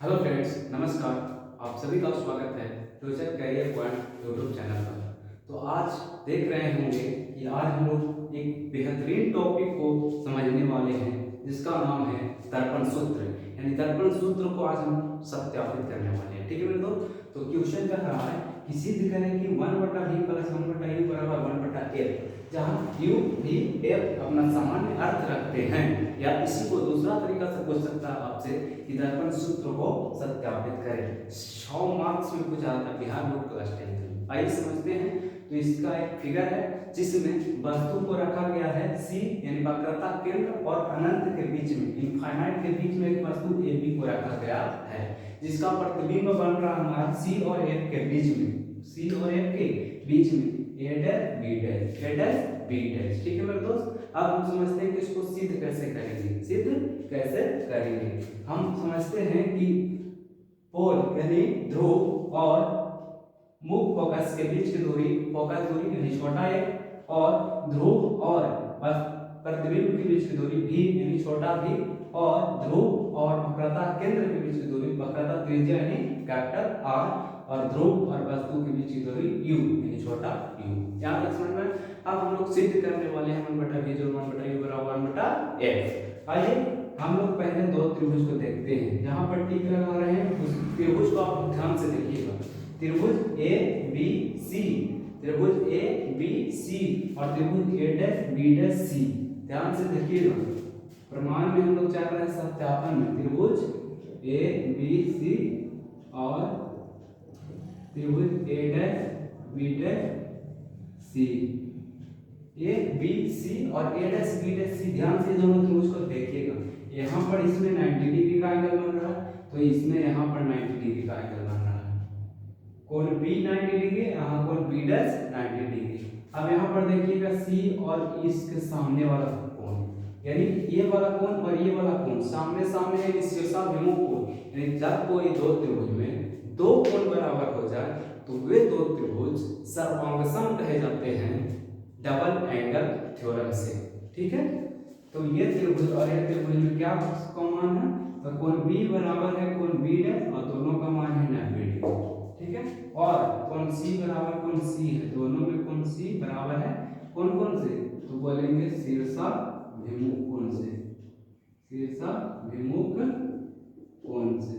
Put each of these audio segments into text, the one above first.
Hello friends, नमस्कार। आप सभी का स्वागत है future career point YouTube channel पर। तो आज देख रहे होंगे कि आज हम लोग एक बेहतरीन टॉपिक को समझने वाले हैं जिसका नाम है दर्पण सूत्र। यानी दर्पण सूत्र को आज हम सत्यापित करने वाले हैं। ठीक है मेरे दोस्त। तो क्वेश्चन कह रहा है कि सिद्ध करें कि 1/v प्लस 1/u बराबर 1/f, जहाँ u भी f अपना सामान्य अर्थ रखते हैं। या इसी को दूसरा तरीका से पूछ सकता है आपसे कि दर्पण सूत्र को सत्यापित करें। 100 मार्क्स में पूछा जाता है बिहार बोर्ड क्लास 10th में। आइए समझते हैं। तो इसका एक फिगर है जिसमें वस्तु को रखा गया है C यानी वक्रता केंद्र और अनंत के बीच में, इनफाइनाइट के बीच में एक वस्तु AB को रखा गया है, जिसका प्रतिबिंब बन रहा है हमारा C और F के बीच में, C और F के बीच में A dash B dash, A dash B dash. ठीक है मेरे दोस्त। अब हम समझते हैं कि इसको सिद्ध कैसे करेंगे। सिद्ध कैसे करेंगे हम समझते हैं कि पोल यानी ध्रुव और मुख्य फोकस के बीच की दूरी, फोकस दूरी यानी छोटा a, और ध्रुव और प्रतिबिंब के बीच की दूरी v यानी छोटा v, और ध्रुव और वक्रता केंद्र के बीच की दूरी, वक्रता त्रिज्या यानी कैपिटल R, और ध्रुव और वस्तु के बीच की दूरी u यानी छोटा u। यहाँ तक समझ में। अब हम लोग सिद्ध करने वाले हैं 1/v जो 1/u बराबर 1/f। आइए हम लोग पहले दो त्रिभुज को देखते हैं। जहां पर टिक लगा रहे हैं उस त्रिभुज को आप ध्यान से देखिएगा। त्रिभुज ए बी सी, त्रिभुज ए बी सी और त्रिभुज A dash B dash C. ध्यान से देखिएगा। प्रमाण में हम लोग चल रहे हैं सत्यापन में। त्रिभुज ए बी सी और त्रिभुज A dash B dash C, A B C और A dash B dash C. ध्यान से दोनों त्रिभुज को देखिएगा। यहाँ पर इसमें 90 डिग्री का एंगल बन रहा है, तो इसमें यहाँ पर 90 डिग्री का एंगल बन रहा है। कोण बी 90 डिग्री, यहाँ कोण बी डैश 90 डिग्री। अब यहाँ पर देखिएगा सी और इसके सामने वाला कोण, यानी ये वाला कोण और ये वाला कोण सामने सामने यानी शीर्षाभिमुख कोण। यानी जब कोई दो त्रिभुज में दो कोण बराबर हो जाए तो वे दो त्रिभुज सर्वांगसम कहे जाते हैं डबल एंगल थ्योरम से। ठीक है। तो ये त्रिभुज और ये त्रिभुज में क्या कॉमन है, तो कोण B बराबर है कोण B डैश और दोनों का मान है 90 डिग्री। ठीक है। और कोण C बराबर कोण C है, दोनों में कोण C बराबर है कौन कौन से, तो बोलेंगे शीर्षाभिमुख कोण से, शीर्षाभिमुख कोण से।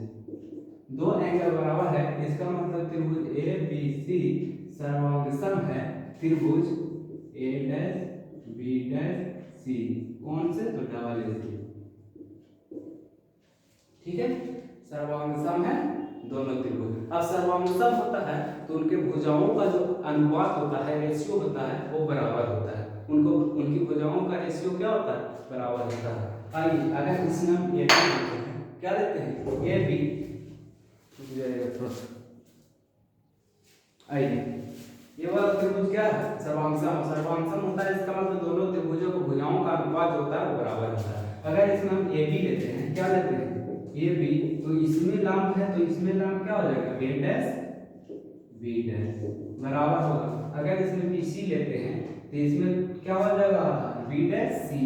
दो एंगल बराबर है, इसका मतलब त्रिभुज ए बी सी सर्वांगसम है त्रिभुज ए डैश बी डैश सी। कौन से, तो डबल ए। ठीक है। सर्वांगसम है दोनों त्रिभुज। अब सर्वांगसम होता है तो उनके भुजाओं का जो अनुपात होता है, रेशियो होता है, वो बराबर होता है। उनको उनकी भुजाओं का रेशियो क्या होता है, बराबर होता है। आइए अगर इसमें हम ए बी लेते हैं, क्या लेते हैं, ए बी। आइए ये वाला त्रिभुज क्या है, सर्वांगसम। सर्वांगसम होता है इसका मतलब दोनों त्रिभुजों को भुजाओं का अनुपात जो होता है वो बराबर होता है। अगर इसमें हम ए बी लेते हैं, क्या लेते हैं, ए बी, तो इसमें लंब है तो इसमें लंब क्या हो जाएगा, ए डैश बी डैश बराबर होगा। अगर इसमें बी सी लेते हैं तो इसमें क्या हो जाएगा, बी डैश सी,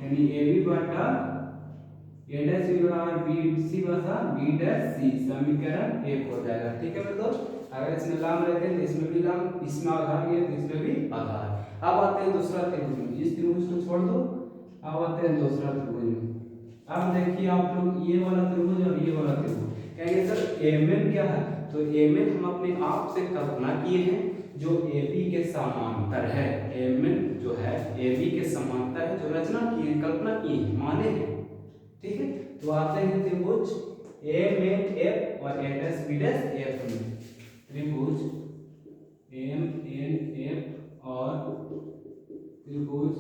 यानी ए बी बटा ए डैश बी बराबर बी सी बटा बी डैश सी। समीकरण 1 हो जाएगा। ठीक है मेरे दोस्त। अगर इसमें लंब रहते हैं तो इसमें भी लंब, इसमें आधार है तो इसमें भी आधार। अब आते हैं दूसरा त्रिभुज में, इस त्रिभुज को छोड़ दो। अब आते हैं दूसरा त्रिभुज में। अब देखिए आप लोग ये वाला त्रिभुज और ये वाला त्रिभुज, कहेंगे सर एमएन क्या है, तो एमएन हम अपने आप से कल्पना किए हैं जो एबी के समांतर है। एमएन जो है एबी के समांतर है, जो रचना की है, कल्पना की है, माने हैं। ठीक है। तो आते हैं त्रिभुज ए में एफ और A dash B dash F में, त्रिभुज एम एन एफ और त्रिभुज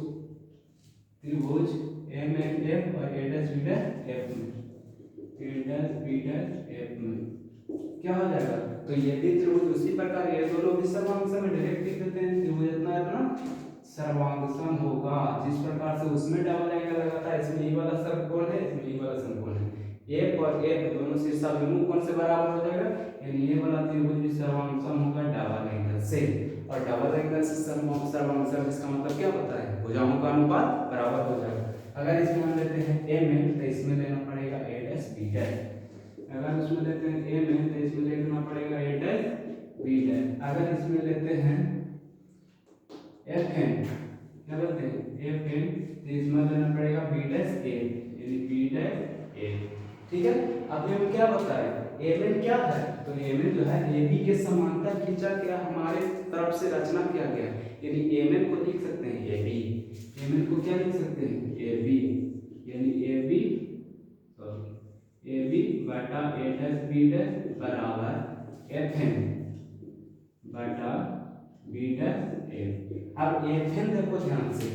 एम एन एफ और A dash B dash F में, ए डैश बी डैश एफ में क्या हो जाएगा, तो ये भी त्रिभुज उसी प्रकार ये दोनों भी सर्वांगसम में डायरेक्ट लिख देते हैं। त्रिभुज इतना सर्वांगसम होगा जिस प्रकार से उसमें डबल एंगल लगाता है, इसमें ये वाला समकोण है, इसमें ये वाला समकोण है। एक और एक दोनों शीर्षाभिमुख कोण से बराबर हो जाएगा, यानी ये वाला त्रिभुज भी सर्वांगसम होगा डबल एंगल से। और डबल एंगल से सर्वांगसम इसका मतलब क्या होता है, भुजाओं का अनुपात बराबर हो जाएगा। अगर इसमें हम लेते हैं एम एन तो इसमें लेना पड़ेगा ए डैश बी डैश। अगर इसमें लेते हैं ए में तो इसमें लिखना पड़ेगा ए डैश बी डैश। अगर इसमें लेते हैं एफ एन, क्या बोलते हैं एफ एन, तो इसमें लेना पड़ेगा बी डैश ए, यानी बी डैश ए। ठीक है, अब ये क्या बताया एम एन क्या है, तो एम एन जो है ए बी के समांतर खींचा गया, हमारे तरफ से रचना किया गया, यानी एम एन को लिख सकते हैं ए बी। एम एन को क्या लिख सकते हैं ए बी, यानी ए बी ए बी बटा ए डैश बी डैश बराबर एफ एन बटा बी डैश ए। अब एफ एन देखो ध्यान से,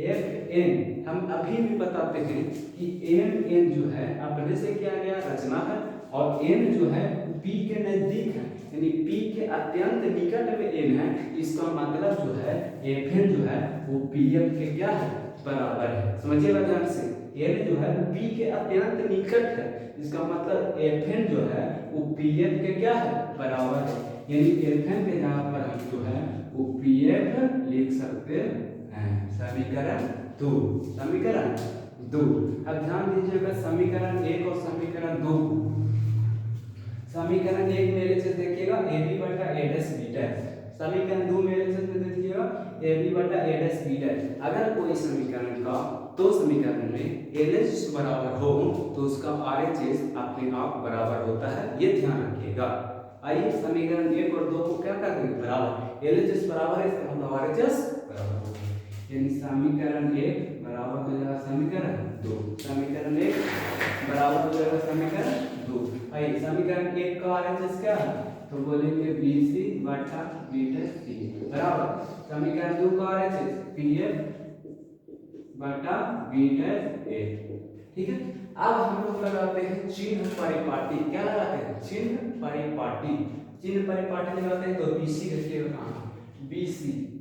एफ एन हम अभी भी बताते हैं कि एम एन जो है अपने से क्या गया रचना है, और एन जो है पी के नजदीक है, यानी पी के अत्यंत निकट में एन है। इसका मतलब जो है एफ एन जो है वो पी एफ के क्या है बराबर है। समझिएगा ध्यान से, एन जो है वो पी के अत्यंत निकट है, इसका मतलब एफ एन जो है वो पी एफ के क्या है बराबर है, यानी एफ एन के जगह पर हम जो है वो पी एफ लिख सकते हैं। समीकरण 2, समीकरण 2। अब ध्यान दीजिएगा समीकरण 1 और समीकरण 2। समीकरण 1 मेरे से देखिएगा ए बी बटा ए डैश बी डैश, समीकरण 2 मेरे से देखिएगा ए बी बटा ए डैश बी डैश। अगर कोई समीकरण का दो समीकरण में एलएचएस बराबर हो तो उसका आरएचएस अपने आप बराबर होता है, ये ध्यान रखिएगा। आइए समीकरण 1 और 2 को क्या कर देंगे बराबर, एलएचएस बराबर है इसका मतलब आरएचएस बराबर होगा, यानी समीकरण 1 बराबर हो जाएगा समीकरण 2, समीकरण 1 बराबर हो जाएगा समीकरण 2। आइए समीकरण 1 का आरएचएस क्या है, तो बोलेंगे BC बटा B डैश C बराबर समीकरण 2 का आरएचएस PF बटा B डैश A। ठीक है, अब हम लोग लगाते हैं चिन्ह परिपाटी। क्या लगाते हैं चिन्ह परिपाटी, चिन्ह परिपाटी लगाते हैं तो BC देखिएगा कहाँ BC,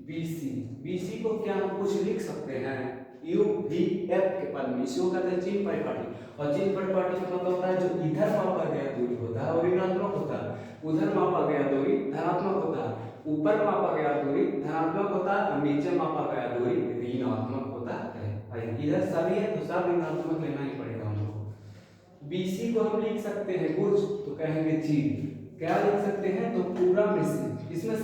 BC, BC को क्या हम कुछ लिख सकते हैं U V F के पद में, इसको कहते हैं चिन्ह परिपाटी। और चिन्ह परिपाटी का मतलब होता है जो इधर मापा गया दूरी होता है और ऋणात्मक होता है, उधर मापा गया दूरी धनात्मक होता है, ऊपर मापा गया दूरी धनात्मक होता है और नीचे मापा गया दूरी ऋणात्मक होता है। इधर सभी है तो सब ऋणात्मक लेना ही पड़ेगा हमको। BC को हम लिख सकते हैं कुछ तो कहेंगे चिन्ह, क्या लिख सकते हैं तो पूरा में से, इसमें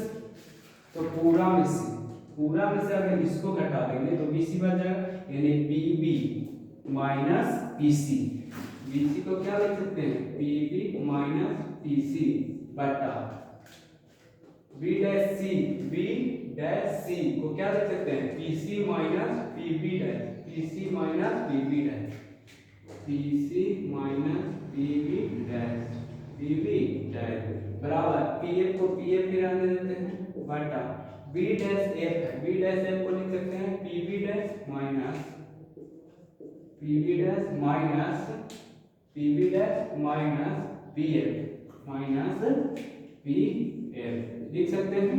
तो पूरा में से, पूरा में से अगर इसको घटा देंगे तो BC बन जाएगा, यानी PB माइनस PC। BC को क्या लिख सकते हैं PB माइनस PC बटा B dash C, B dash C को क्या लिख सकते हैं PC minus PB dash, PC minus PB dash, PC minus PB dash, PB dash बराबर PF को PF ही रहने देते हैं बटा B डैश F है, B डैश F को लिख सकते हैं PB dash minus PB dash minus PB dash minus PF minus PF लिख सकते हैं,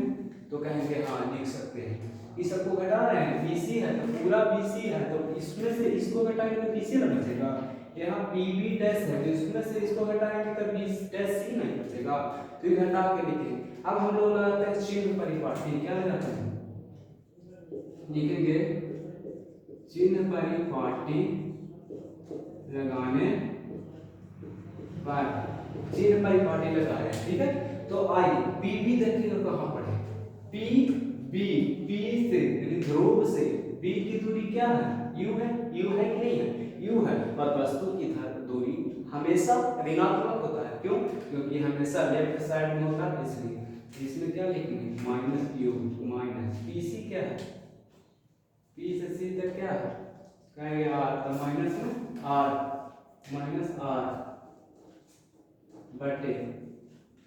तो कहेंगे हाँ लिख सकते हैं। इस सबको घटा रहे हैं BC है तो पूरा BC है तो इसमें से इसको घटाएंगे तो BC ना बचेगा, यहाँ PB डैश है तो इसमें से इसको घटाएंगे तो B डैश C नहीं बचेगा, तो ये घटा के लिखेंगे। अब हम लोग लगाते हैं चिन्ह परिपाटी, क्या लगाते हैं लिखेंगे चिन्ह परिपाटी लगाने पर, चिन्ह परिपाटी लगा रहे हैं। ठीक है, तो आइए PB देखिएगा कहाँ पर है, PB P से यानी ध्रुव से B की दूरी क्या है U है, U है कि नहीं है U है, और वस्तु की दूरी हमेशा ऋणात्मक होता है, क्यों क्योंकि हमेशा लेफ्ट साइड में होता है, इसलिए इसमें क्या लिखेंगे माइनस U माइनस PC क्या है P से C तक क्या है कहेंगे R, तो माइनस में R माइनस R बटे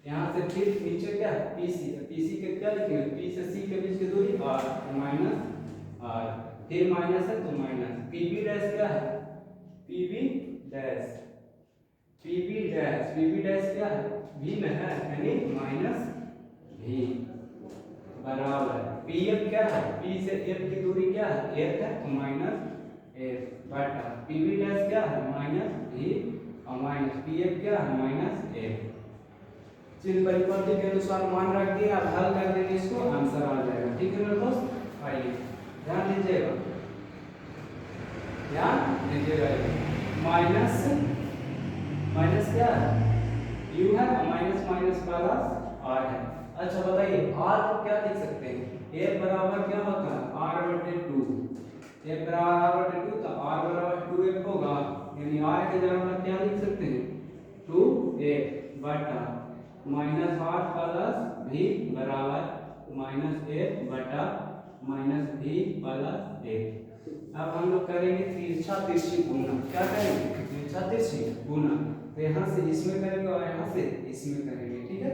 यहाँ से फिर नीचे क्या है PC, PC के क्या लिखेंगे P से C के बीच की दूरी R माइनस R, फिर माइनस है तो माइनस PB डैश क्या है PB dash, PB dash, PB dash क्या है V में है यानी माइनस V बराबर PF क्या है P से F की दूरी क्या है F है तो माइनस F बटा PB डैश क्या है माइनस V और माइनस PF क्या है माइनस F। चिन्ह परिवर्तन के अनुसार मान रख दिए, आप हल कर देंगे इसको आंसर आ जाएगा। ठीक है मेरे दोस्त, आइए ध्यान दीजिएगा, ध्यान दीजिएगा। माइनस माइनस क्या है u है और माइनस माइनस प्लस r है। अच्छा बताइए r को क्या लिख सकते हैं, a बराबर क्या होता है r बटे 2, a बराबर r बटे 2 तो r बराबर 2f होगा, यानी r के जगह पर क्या लिख सकते हैं 2f बटा माइनस r प्लस v बराबर माइनस f बटा माइनस v प्लस a। अब हम लोग करेंगे तिरछा तिरछी गुना, क्या करेंगे तिरछा तिरछी गुना, तो यहाँ से इसमें करेंगे और यहाँ से इसमें करेंगे, ठीक है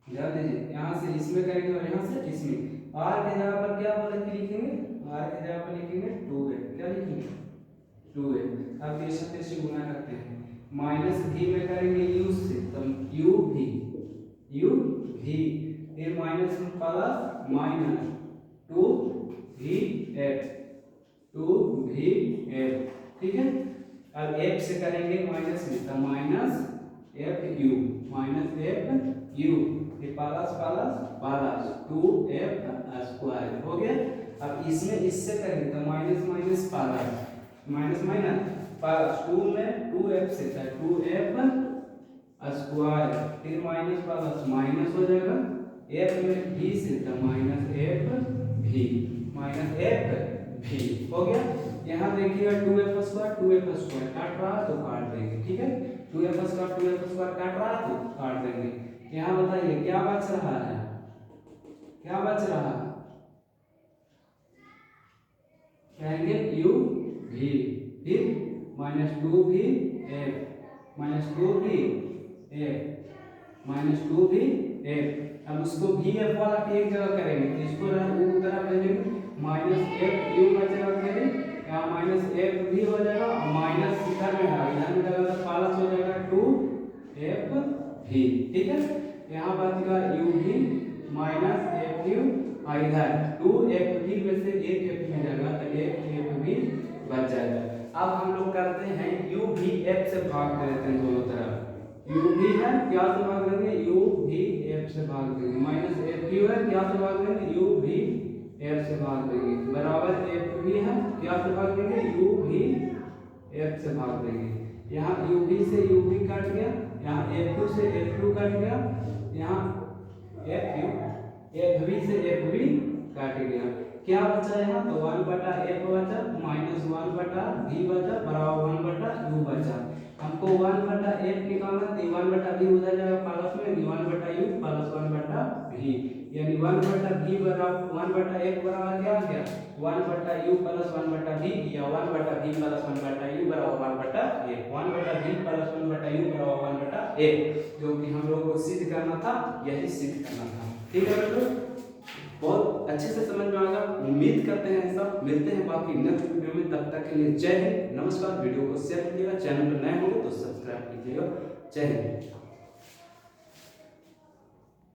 ध्यान दीजिए, यहाँ से इसमें करेंगे और यहाँ से इसमें, r के जगह पर क्या बोले कि लिखेंगे, r के जगह पर लिखेंगे 2a, क्या लिखेंगे 2a। अब तिरछा तिरछी गुना करते हैं, माइनस v में करेंगे u से तो u v फिर माइनस प्लस माइनस 2vf, ठीक है। अब f से करेंगे माइनस में तो माइनस fu फिर plus plus plus 2f square हो गया। अब इसमें इससे करेंगे तो minus minus plus minus minus plus 2 में 2f से 2f स्क्वायर फिर माइनस प्लस माइनस हो जाएगा, f में v से तो माइनस f v हो गया। यहाँ देखिएगा 2f स्क्वायर काट रहा है तो काट देंगे, ठीक है 2f स्क्वायर काट रहा है तो काट देंगे। यहाँ बताइए क्या बच रहा है, क्या बच रहा है, कहेंगे u v फिर माइनस 2vf माइनस 2vf। अब उसको vf वाला की एक जगह करेंगे तो इसको तरफ भेजेंगे, माइनस f u का जगह करेंगे यहाँ माइनस f v हो जाएगा और माइनस इधर में है, इधर में जगह तो प्लस हो जाएगा 2f v, ठीक है। यहाँ बचेगा u v minus f u और इधर 2f v में से एक f में जाएगा तो एक f v बच जाएगा। अब हम लोग करते हैं u v f से भाग कर देते हैं दोनों तरफ, u v है क्या से भाग देंगे u v f से भाग देंगे, माइनस f u है क्या से भाग देंगे u v f से भाग देंगे, बराबर f v है क्या से भाग देंगे u v f से भाग देंगे। यहाँ u v से u v कट गया, यहाँ f u से f u कट गया, यहाँ f v से f v काट गया, क्या बचा यहाँ तो 1 बटा f बचा माइनस 1 बटा v बचा बराबर 1 बटा u बचा। हमको 1 बटा f निकालना तो 1 बटा v उधर जाएगा प्लस में 1 बटा u प्लस 1 बटा v, यानी 1 बटा v बराबर 1 बटा f बराबर क्या आ गया 1 बटा u प्लस 1 बटा v, या 1 बटा v प्लस 1 बटा u बराबर 1 बटा f, 1 बटा v प्लस 1 बटा u बराबर 1 बटा f, जो कि हम लोग को सिद्ध करना था, यही सिद्ध करना था, ठीक है बच्चों। बहुत अच्छे से समझ में आएगा, उम्मीद करते हैं सब। मिलते हैं बाकी नेक्स्ट वीडियो में, तब तक के लिए जय हिंद, नमस्कार। वीडियो को शेयर कीजिएगा, चैनल पर नए होंगे तो सब्सक्राइब कीजिएगा। जय हिंद।